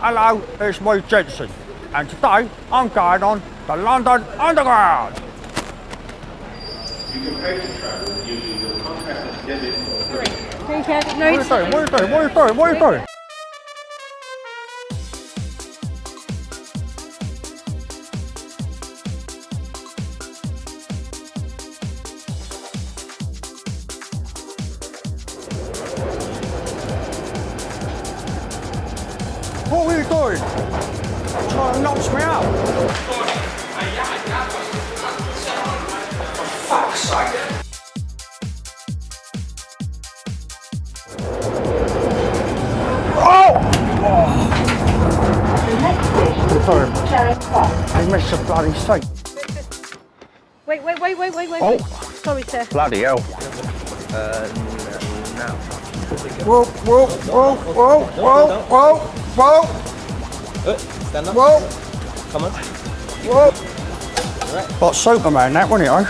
Hello, it's me, Jenson, and today I'm going on the London Underground. You can pay to travel using your contactless debit or credit card. What are you doing? What are you doing? What are you doing? What are you doing? Trying to knock me out. For fuck's sake. Oh! Sorry. I missed the bloody seat. Wait. Oh. Sorry, sir. Bloody hell. Now. Whoa. Stand up. Whoa. Come on. Whoa. Like Superman, that, wasn't it, eh?